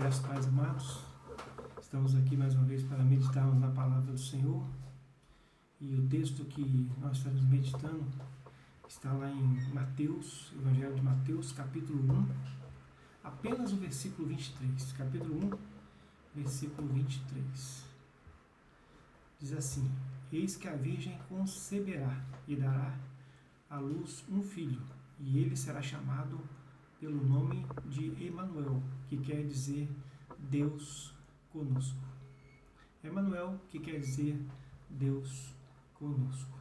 Graças Pais amados, estamos aqui mais uma vez para meditarmos na palavra do Senhor, e o texto que nós estamos meditando está lá em Mateus, Evangelho de Mateus, capítulo 1, apenas o versículo 23, capítulo 1, versículo 23. Diz assim: Eis que a Virgem conceberá e dará à luz um filho, e ele será chamado pelo nome de Emanuel, que quer dizer Deus conosco. Emanuel, que quer dizer Deus conosco.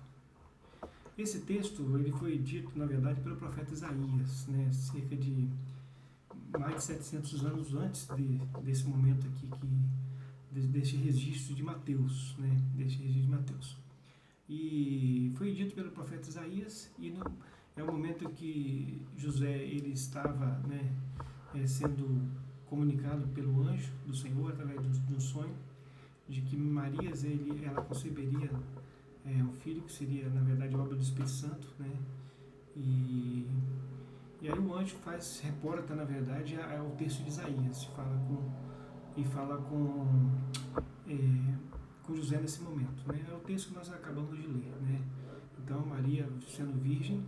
Esse texto ele foi dito, na verdade, pelo profeta Isaías, cerca de mais de 700 anos antes desse momento aqui, deste registro de Mateus, E foi dito pelo profeta Isaías, e é o momento que José ele estava sendo comunicado pelo anjo do Senhor através de um sonho, de que Maria ela conceberia um filho que seria, na verdade, obra do Espírito Santo, E aí o anjo reporta, na verdade, ao texto de Isaías, fala com José nesse momento, É o texto que nós acabamos de ler, Então Maria, sendo virgem,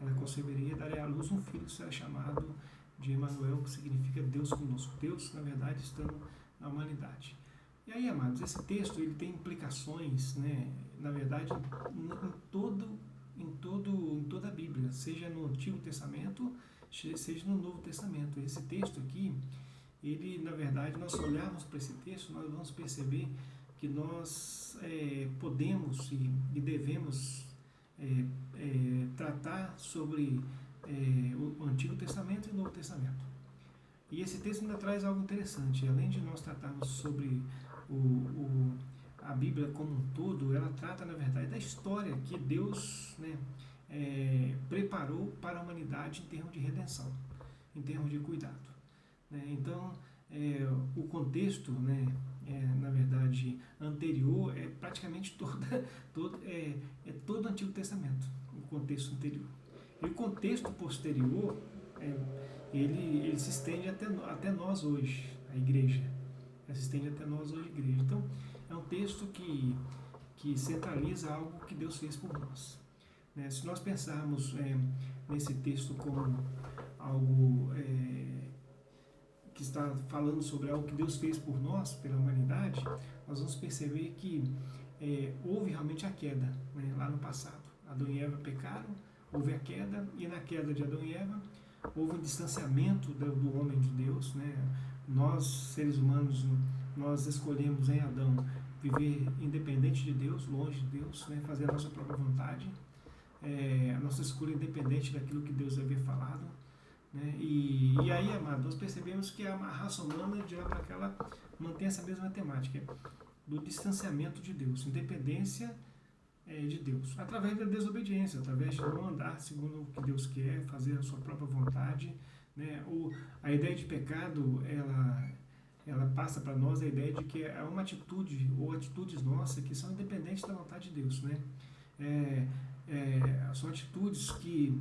ela conceberia e daria à luz um filho que será chamado de Emanuel, que significa Deus conosco. Deus, na verdade, estando na humanidade. E aí, amados, esse texto ele tem implicações, na verdade, em toda a Bíblia, seja no Antigo Testamento, seja no Novo Testamento. Esse texto aqui, ele, na verdade, nós olharmos para esse texto, nós vamos perceber que nós podemos e devemos tratar sobre o Antigo Testamento e o Novo Testamento. E esse texto ainda traz algo interessante. Além de nós tratarmos sobre a Bíblia como um todo, ela trata, na verdade, da história que Deus preparou para a humanidade em termos de redenção, em termos de cuidado. Então, o contexto, na verdade, anterior é praticamente todo o Antigo Testamento, o contexto anterior. E o contexto posterior, ele se estende até nós hoje, a igreja. Se estende até nós hoje, a igreja. Então, é um texto que centraliza algo que Deus fez por nós. Se nós pensarmos nesse texto como algo que está falando sobre algo que Deus fez por nós, pela humanidade, nós vamos perceber que houve realmente a queda, lá no passado. Adão e Eva pecaram, houve a queda, e na queda de Adão e Eva houve um distanciamento do homem de Deus. Nós, seres humanos, nós escolhemos em Adão viver independente de Deus, longe de Deus, fazer a nossa própria vontade, a nossa escolha independente daquilo que Deus havia falado. E aí, amado, nós percebemos que a raça humana, de lá para cá, ela mantém essa mesma temática do distanciamento de Deus, independência de Deus, através da desobediência, através de não andar segundo o que Deus quer, fazer a sua própria vontade. A ideia de pecado, ela passa para nós a ideia de que é uma atitude ou atitudes nossas que são independentes da vontade de Deus. São atitudes que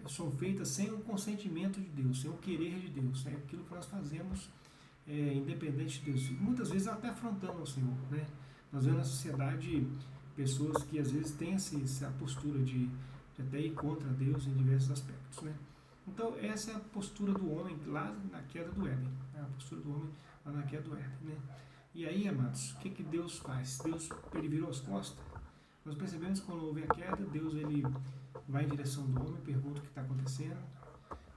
são feitas sem o consentimento de Deus, sem o querer de Deus, aquilo que nós fazemos independente de Deus, muitas vezes até afrontando ao Senhor. Nós vemos na sociedade pessoas que às vezes têm essa postura de até ir contra Deus em diversos aspectos. Então essa é a postura do homem lá na queda do Éden, a postura do homem lá na queda do Éden. E aí, amados, o que Deus faz? Deus ele virou as costas. Nós percebemos que quando houve a queda, Deus ele vai em direção do homem, pergunta o que está acontecendo,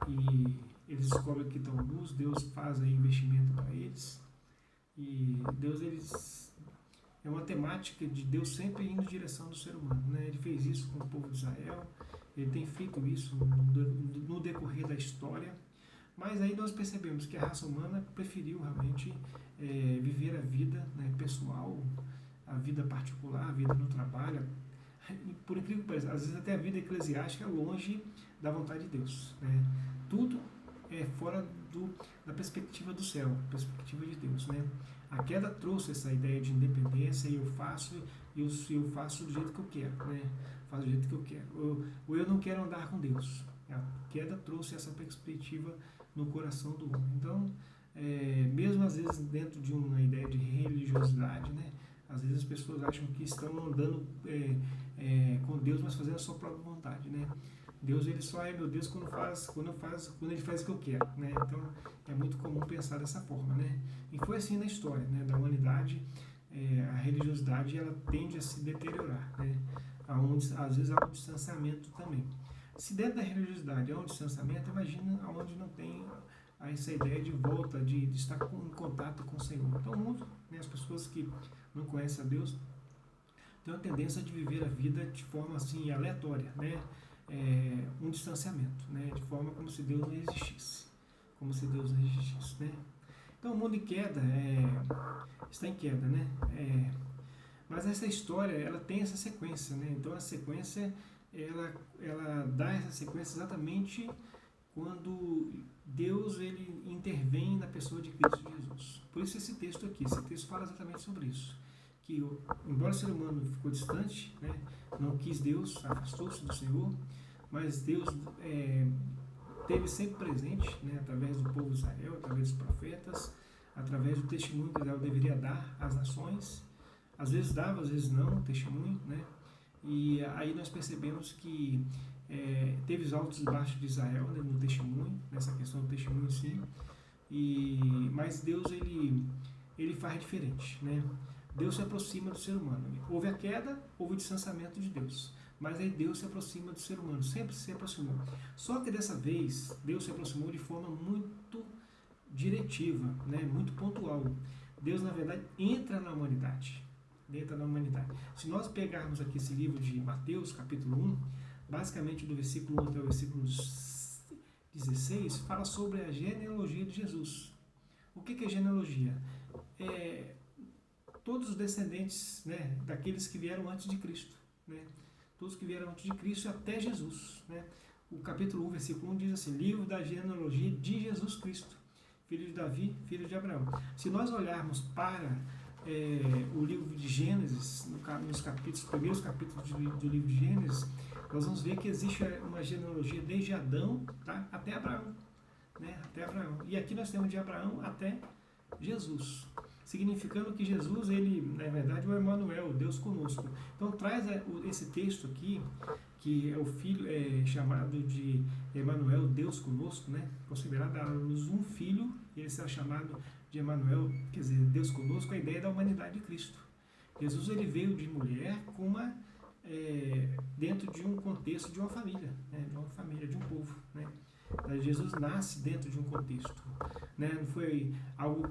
e eles descobrem que estão nus. Deus faz aí investimento para eles, e Deus é uma temática de Deus sempre indo em direção do ser humano. Ele fez isso com o povo de Israel, ele tem feito isso no decorrer da história, mas aí nós percebemos que a raça humana preferiu realmente viver a vida pessoal, a vida particular, a vida no trabalho. Por incrível que pareça, às vezes até a vida eclesiástica é longe da vontade de Deus. Tudo é fora da perspectiva do céu, perspectiva de Deus. A queda trouxe essa ideia de independência, e eu faço do jeito que eu quero, faço do jeito que eu quero. Ou eu não quero andar com Deus. A queda trouxe essa perspectiva no coração do homem. Então, mesmo às vezes dentro de uma ideia de religiosidade, né? Às vezes as pessoas acham que estão andando com Deus, mas fazendo a sua própria vontade, né? Deus, ele só é meu Deus quando ele faz o que eu quero, né? Então é muito comum pensar dessa forma, né? E foi assim na história, né, da humanidade. A religiosidade, ela tende a se deteriorar, né? Às vezes há um distanciamento também. Se dentro da religiosidade há um distanciamento, imagina aonde não tem essa ideia de volta, de estar em contato com o Senhor. Então o mundo, né, as pessoas que não conhecem a Deus, têm uma tendência de viver a vida de forma assim aleatória, né? Um distanciamento, né? De forma como se Deus não existisse, né? Então o mundo em queda está em queda, né? Mas essa história, ela tem essa sequência, né? Então a sequência, ela dá essa sequência exatamente quando Deus, ele intervém na pessoa de Cristo Jesus. Por isso esse texto fala exatamente sobre isso. Que embora o ser humano ficou distante, né, não quis Deus, afastou-se do Senhor, mas Deus esteve sempre presente, né, através do povo de Israel, através dos profetas, através do testemunho que Israel deveria dar às nações. Às vezes dava, às vezes não, testemunho, né? E aí nós percebemos que teve os altos e baixos de Israel, né, no testemunho, nessa questão do testemunho sim, mas Deus, ele faz diferente, né? Deus se aproxima do ser humano. Houve a queda, houve o distanciamento de Deus, mas aí Deus se aproxima do ser humano, sempre se aproximou. Só que dessa vez, Deus se aproximou de forma muito diretiva, né, muito pontual. Deus, na verdade, entra na humanidade. Se nós pegarmos aqui esse livro de Mateus, capítulo 1, basicamente do versículo 1 até o versículo 16, fala sobre a genealogia de Jesus. O que é genealogia? Todos os descendentes, né, daqueles que vieram antes de Cristo, né? Todos que vieram antes de Cristo até Jesus, né? O capítulo 1, versículo 1 diz assim: livro da genealogia de Jesus Cristo, filho de Davi, filho de Abraão. Se nós olharmos para o livro de Gênesis, nos primeiros capítulos do livro de Gênesis, nós vamos ver que existe uma genealogia desde Adão, tá, até Abraão, né? Até Abraão. E aqui nós temos de Abraão até Jesus, significando que Jesus, ele, na verdade, é o Emmanuel, Deus conosco. Então traz esse texto aqui, que é o filho chamado de Emmanuel, Deus conosco, né? Considerado a luz um filho, ele será chamado de Emmanuel, quer dizer, Deus conosco, a ideia da humanidade de Cristo. Jesus, ele veio de mulher dentro de um contexto de uma família, né? De um povo, né? Jesus nasce dentro de um contexto, né? Não foi algo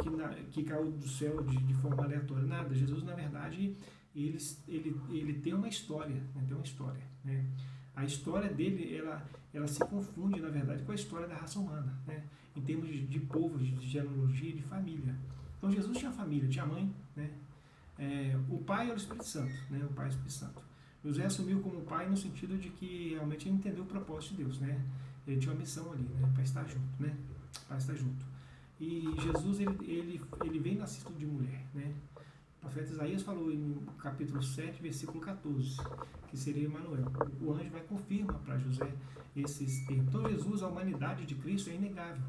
que caiu do céu de forma aleatória, nada. Jesus, na verdade, ele tem uma história, né? Tem uma história, né? A história dele, ela se confunde, na verdade, com a história da raça humana, né? Em termos de povo, de genealogia, de família. Então Jesus tinha família, tinha mãe, né? O pai era o Espírito Santo, né? O pai é o Espírito Santo. José assumiu como pai no sentido de que realmente ele entendeu o propósito de Deus, né? Ele tinha uma missão ali, né? Para estar junto, né? Para estar junto. E Jesus, ele vem nascido de mulher, né? O profeta Isaías falou em capítulo 7, versículo 14, que seria Emmanuel. O anjo vai confirmar para José esses termos. Então Jesus, a humanidade de Cristo é inegável.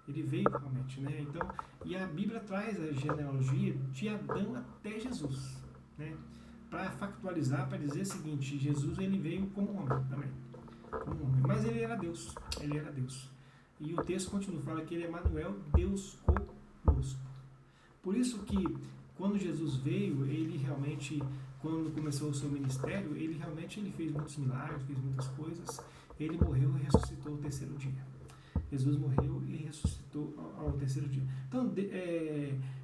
Ele veio realmente, né? Então, e a Bíblia traz a genealogia de Adão até Jesus, né? Para factualizar, para dizer o seguinte: Jesus, ele veio como homem também, mas ele era Deus, E o texto continua, fala que ele é Emmanuel, Deus conosco. Por isso que quando Jesus veio, ele realmente, quando começou o seu ministério, ele fez muitos milagres, fez muitas coisas. Ele morreu e ressuscitou ao terceiro dia. Jesus morreu e ressuscitou ao terceiro dia. Então,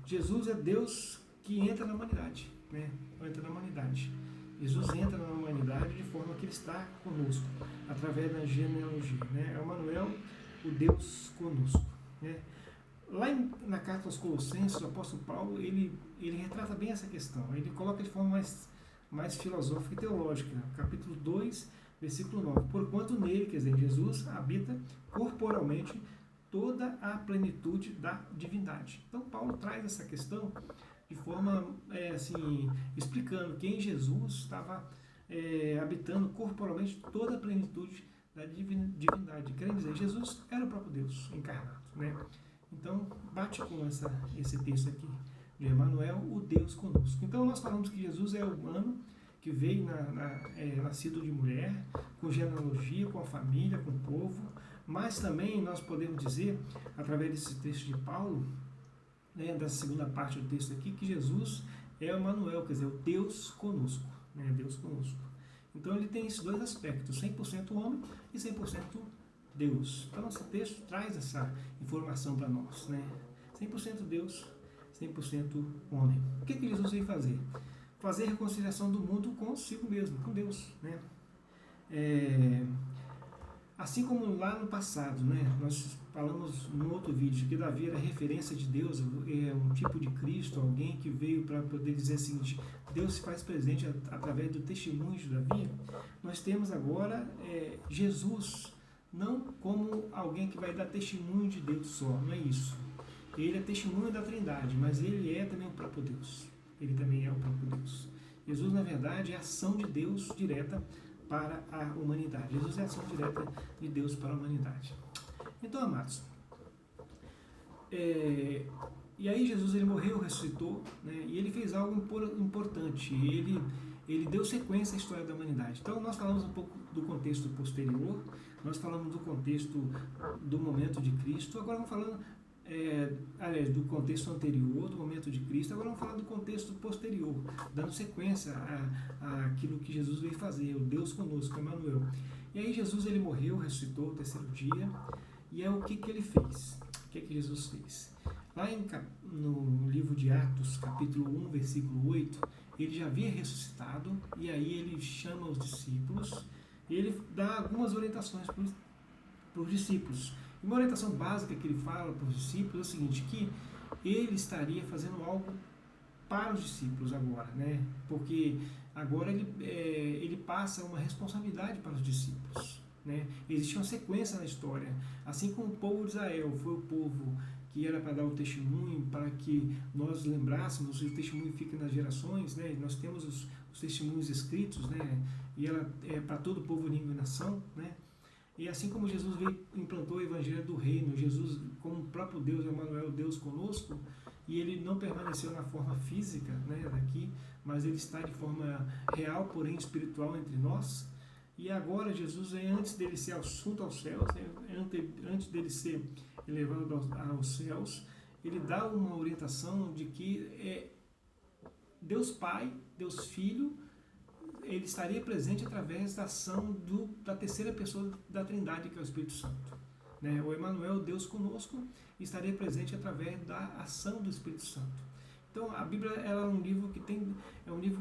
Jesus é Deus que entra na humanidade, né? Entra na humanidade. Jesus entra na humanidade de forma que ele está conosco, através da genealogia, né? É Emmanuel, o Deus conosco, né? Lá na carta aos Colossenses, o apóstolo Paulo, ele retrata bem essa questão. Ele coloca de forma mais filosófica e teológica. Capítulo 2, versículo 9. Porquanto nele, quer dizer, Jesus, habita corporalmente toda a plenitude da divindade. Então, Paulo traz essa questão de forma, explicando que em Jesus estava habitando corporalmente toda a plenitude da divindade. Querem dizer, Jesus era o próprio Deus encarnado, né? Então, bate com esse texto aqui de Emmanuel, o Deus conosco. Então, nós falamos que Jesus é humano, que veio nascido de mulher, com genealogia, com a família, com o povo, mas também nós podemos dizer, através desse texto de Paulo, né, da segunda parte do texto aqui, que Jesus é o Emmanuel, quer dizer, o Deus conosco, né, Deus conosco. Então ele tem esses dois aspectos, 100% homem e 100% Deus. Então esse texto traz essa informação para nós, né? 100% Deus, 100% homem. O que Jesus veio fazer? Fazer a reconciliação do mundo consigo mesmo, com Deus, né? Assim como lá no passado, né, nós falamos no outro vídeo que Davi era referência de Deus, é um tipo de Cristo, alguém que veio para poder dizer o seguinte: Deus se faz presente através do testemunho de Davi. Nós temos agora Jesus, não como alguém que vai dar testemunho de Deus só, não é isso. Ele é testemunho da Trindade, mas ele é também o próprio Deus. Ele também é o próprio Deus. Jesus, na verdade, é a ação de Deus direta para a humanidade. Jesus é a ação direta de Deus para a humanidade. Então, amados, e aí Jesus ele morreu, ressuscitou, né, e ele fez algo importante. Ele deu sequência à história da humanidade. Então, nós falamos um pouco do contexto posterior, nós falamos do contexto do momento de Cristo, agora vamos falando do contexto anterior, do momento de Cristo, agora vamos falar do contexto posterior, dando sequência àquilo que Jesus veio fazer, o Deus conosco, Emmanuel. E aí Jesus ele morreu, ressuscitou no terceiro dia, e o que ele fez? O que Jesus fez? Lá no livro de Atos, capítulo 1, versículo 8, ele já havia ressuscitado, e aí ele chama os discípulos, e ele dá algumas orientações para os discípulos. E uma orientação básica que ele fala para os discípulos é o seguinte, que ele estaria fazendo algo para os discípulos agora, né? Porque agora ele passa uma responsabilidade para os discípulos, né? Existe uma sequência na história, assim como o povo de Israel foi o povo que era para dar o testemunho, para que nós lembrássemos, o testemunho fica nas gerações, né? Nós temos os testemunhos escritos, né? E ela é para todo o povo, língua e nação, né? E assim como Jesus implantou o evangelho do reino, Jesus, como o próprio Deus, Emmanuel, Deus conosco, e ele não permaneceu na forma física, né, daqui, mas ele está de forma real, porém espiritual entre nós. E agora Jesus, antes dele ser assunto aos céus, antes dele ser elevado aos céus, ele dá uma orientação de que Deus Pai, Deus Filho, ele estaria presente através da ação da terceira pessoa da Trindade, que é o Espírito Santo. Né? O Emmanuel, Deus conosco, estaria presente através da ação do Espírito Santo. Então, a Bíblia ela é um livro que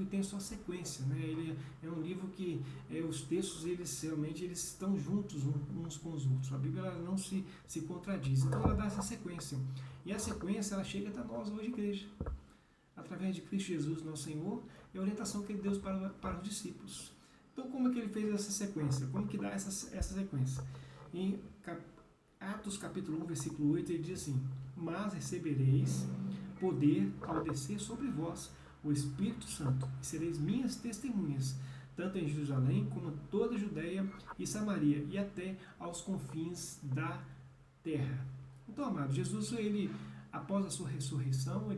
tem sua sequência. Né? Ele é um livro que os textos realmente estão juntos uns com os outros. A Bíblia ela não se contradiz. Então, ela dá essa sequência. E a sequência ela chega até nós hoje, igreja. Através de Cristo Jesus, nosso Senhor, e a orientação que ele deu para os discípulos. Então, como é que ele fez essa sequência? Como que dá essa sequência? Em Atos capítulo 1, versículo 8, ele diz assim: mas recebereis poder ao descer sobre vós o Espírito Santo, e sereis minhas testemunhas, tanto em Jerusalém como em toda a Judéia e Samaria, e até aos confins da terra. Então, amado, Jesus, após a sua ressurreição,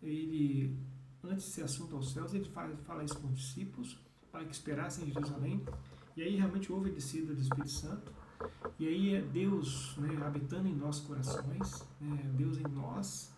ele antes de ser assunto aos céus, ele fala isso com os discípulos, para que esperassem em Jerusalém, e aí realmente houve a descida do Espírito Santo, e aí é Deus, né, habitando em nossos corações, né, Deus em nós,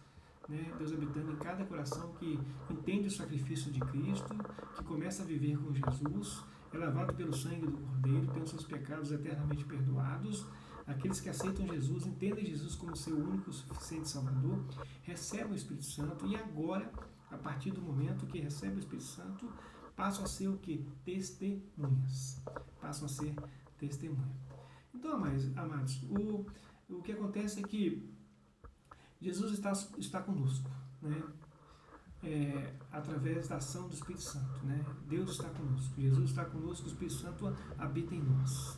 né, Deus habitando em cada coração que entende o sacrifício de Cristo, que começa a viver com Jesus, é lavado pelo sangue do Cordeiro, tem os seus pecados eternamente perdoados. Aqueles que aceitam Jesus, entendem Jesus como seu único suficiente Salvador, recebem o Espírito Santo, e agora, a partir do momento que recebem o Espírito Santo, passam a ser o que? Testemunhas. Passam a ser testemunhas. Então, amados, o que acontece é que Jesus está conosco, né? Através da ação do Espírito Santo, né? Deus está conosco, Jesus está conosco, o Espírito Santo habita em nós.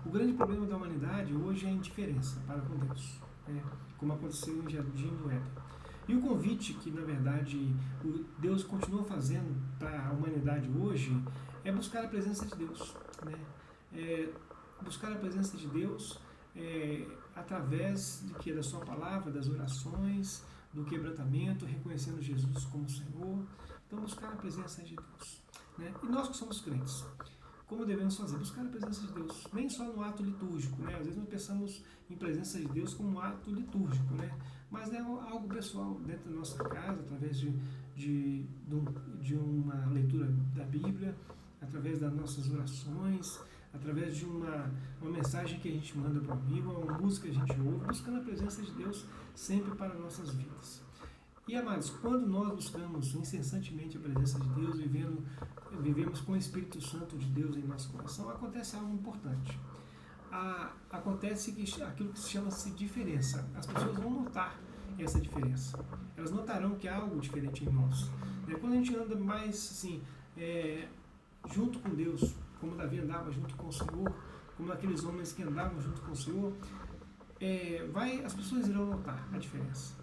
O grande problema da humanidade hoje é a indiferença para com Deus, né? Como aconteceu em Jardim do Éden. E o convite que, na verdade, Deus continua fazendo para a humanidade hoje é buscar a presença de Deus, né? buscar a presença de Deus através de que? Da sua palavra, das orações, do quebrantamento, reconhecendo Jesus como Senhor. Então, buscar a presença de Deus. Né? E nós que somos crentes, como devemos fazer? Buscar a presença de Deus, nem só no ato litúrgico, né? Às vezes nós pensamos em presença de Deus como um ato litúrgico, né? Mas é algo pessoal, dentro da nossa casa, através de uma leitura da Bíblia, através das nossas orações, através de uma mensagem que a gente manda para o amigo, uma música que a gente ouve, buscando a presença de Deus sempre para nossas vidas. E, amados, quando nós buscamos incessantemente a presença de Deus, vivemos com o Espírito Santo de Deus em nosso coração, acontece algo importante. Acontece aquilo que se chama-se diferença. As pessoas vão notar essa diferença. Elas notarão que há algo diferente em nós. Quando a gente anda mais assim, junto com Deus, como Davi andava junto com o Senhor, como aqueles homens que andavam junto com o Senhor, as pessoas irão notar a diferença.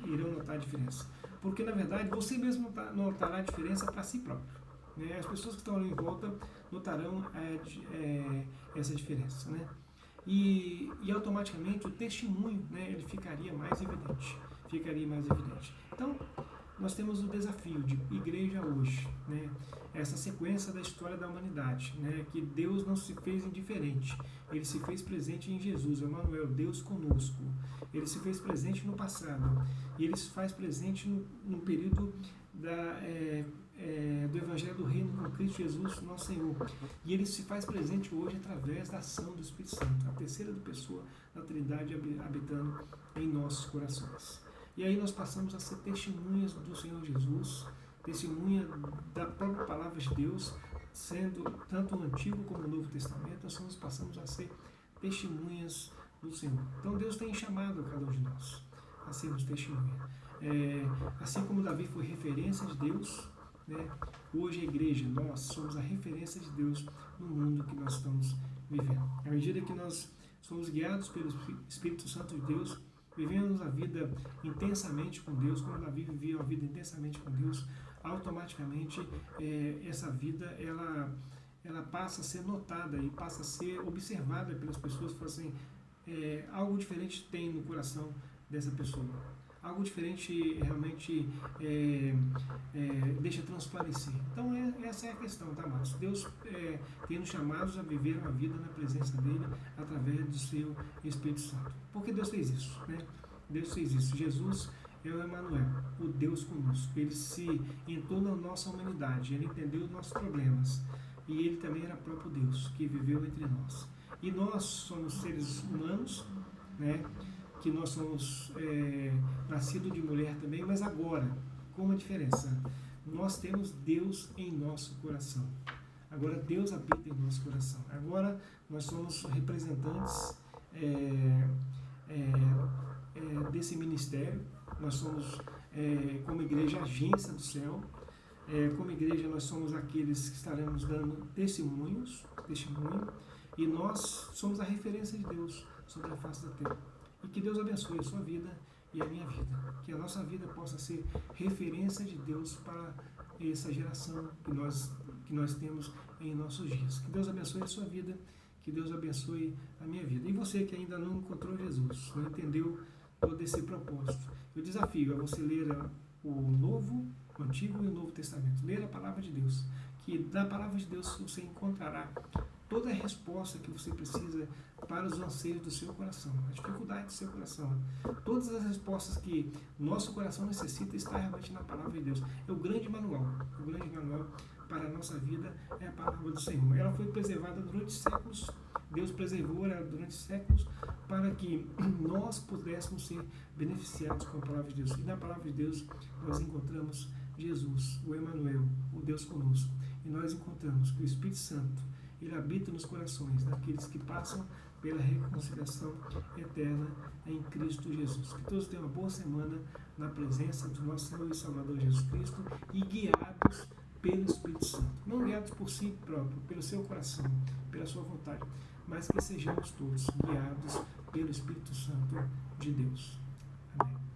Irão notar a diferença. Porque, na verdade, você mesmo notará a diferença para si próprio. Né? As pessoas que estão ali em volta notarão essa diferença. Né? E automaticamente o testemunho, né, ele ficaria mais evidente. Então, nós temos o desafio de igreja hoje, né? Essa sequência da história da humanidade, né? Que Deus não se fez indiferente, Ele se fez presente em Jesus, Emmanuel, Deus conosco. Ele se fez presente no passado e Ele se faz presente no período do Evangelho do Reino com Cristo Jesus, nosso Senhor. E Ele se faz presente hoje através da ação do Espírito Santo, a terceira pessoa da Trindade habitando em nossos corações. E aí nós passamos a ser testemunhas do Senhor Jesus, testemunha da própria palavra de Deus, sendo tanto o Antigo como o Novo Testamento, nós passamos a ser testemunhas do Senhor. Então Deus tem chamado cada um de nós a sermos testemunhas. Assim como Davi foi referência de Deus, né, hoje a igreja, nós somos a referência de Deus no mundo que nós estamos vivendo. À medida que nós somos guiados pelo Espírito Santo de Deus, vivemos a vida intensamente com Deus, como Davi vivia a vida intensamente com Deus, automaticamente essa vida ela passa a ser notada e passa a ser observada pelas pessoas, que falam assim, algo diferente tem no coração dessa pessoa. Algo diferente realmente deixa transparecer. Então essa é a questão, tá, amados? Deus tem nos chamados a viver uma vida na presença dEle através do seu Espírito Santo. Por que Deus fez isso? Né? Deus fez isso. Jesus é o Emmanuel, o Deus conosco. Ele se entrou na nossa humanidade, Ele entendeu os nossos problemas. E Ele também era próprio Deus, que viveu entre nós. E nós somos seres humanos, né? Que nós somos nascidos de mulher também, mas agora, com uma diferença, nós temos Deus em nosso coração. Agora Deus habita em nosso coração. Agora nós somos representantes desse ministério. Nós somos, como igreja, agência do céu. Como igreja, nós somos aqueles que estaremos dando testemunho, e nós somos a referência de Deus sobre a face da terra. E que Deus abençoe a sua vida e a minha vida. Que a nossa vida possa ser referência de Deus para essa geração que nós temos em nossos dias. Que Deus abençoe a sua vida, que Deus abençoe a minha vida. E você que ainda não encontrou Jesus, não entendeu todo esse propósito, eu desafio a você ler o Antigo e o Novo Testamento. Ler a Palavra de Deus. Que da Palavra de Deus você encontrará toda a resposta que você precisa para os anseios do seu coração, a dificuldade do seu coração. Todas as respostas que nosso coração necessita está realmente na Palavra de Deus. É o grande manual. O grande manual para a nossa vida é a Palavra do Senhor. Ela foi preservada durante séculos. Deus preservou ela durante séculos para que nós pudéssemos ser beneficiados com a Palavra de Deus. E na Palavra de Deus nós encontramos Jesus, o Emmanuel, o Deus conosco. E nós encontramos que o Espírito Santo, Ele habita nos corações daqueles que passam pela reconciliação eterna em Cristo Jesus. Que todos tenham uma boa semana na presença do nosso Senhor e Salvador Jesus Cristo e guiados pelo Espírito Santo. Não guiados por si próprio, pelo seu coração, pela sua vontade, mas que sejamos todos guiados pelo Espírito Santo de Deus. Amém.